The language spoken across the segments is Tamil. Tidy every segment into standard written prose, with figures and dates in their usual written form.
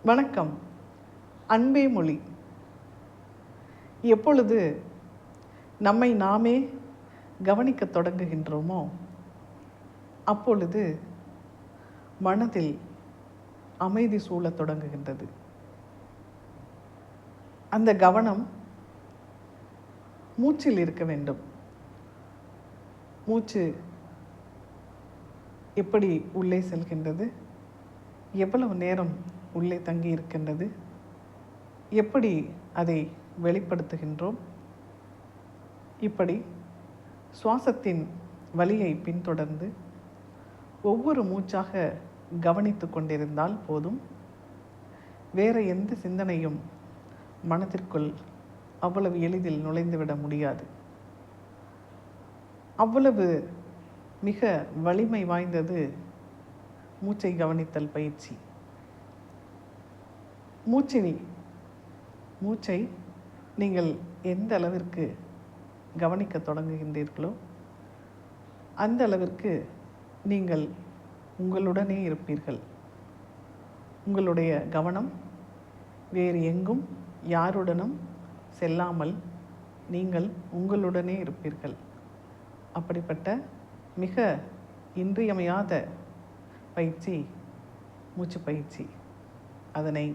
வணக்கம். அன்பே மொழி. எப்பொழுது நம்மை நாமே கவனிக்கத் தொடங்குகின்றோமோ அப்பொழுது மனதில் அமைதி சூழத் தொடங்குகின்றது. அந்த கவனம் மூச்சில் இருக்க வேண்டும். மூச்சு எப்படி உள்ளே செல்கின்றது, எவ்வளவு நேரம் உள்ளே தங்கி இருக்கின்றது, எப்படி அதை வெளிப்படுத்துகின்றோம், இப்படி சுவாசத்தின் வழியை பின்தொடர்ந்து ஒவ்வொரு மூச்சாக கவனித்து கொண்டிருந்தால் போதும். வேறு எந்த சிந்தனையும் மனதிற்குள் அவ்வளவு எளிதில் நுழைந்துவிட முடியாது. அவ்வளவு மிக வலிமை வாய்ந்தது மூச்சை கவனித்தல் பயிற்சி. மூச்சை நீங்கள் எந்த அளவிற்கு கவனிக்க தொடங்குகின்றீர்களோ அந்த அளவிற்கு நீங்கள் உங்களுடனே இருப்பீர்கள். உங்களுடைய கவனம் வேறு எங்கும் யாருடனும் செல்லாமல் நீங்கள் உங்களுடனே இருப்பீர்கள். அப்படிப்பட்ட மிக இன்றியமையாத பயிற்சி மூச்சு பயிற்சி. அதனை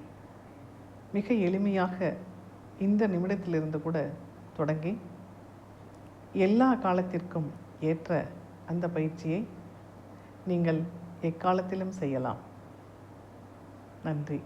மிக எளிமையாக இந்த நிமிடத்திலிருந்து கூட தொடங்கி எல்லா காலத்திற்கும் ஏற்ற அந்த பயிற்சியை நீங்கள் எக்காலத்திலும் செய்யலாம். நன்றி.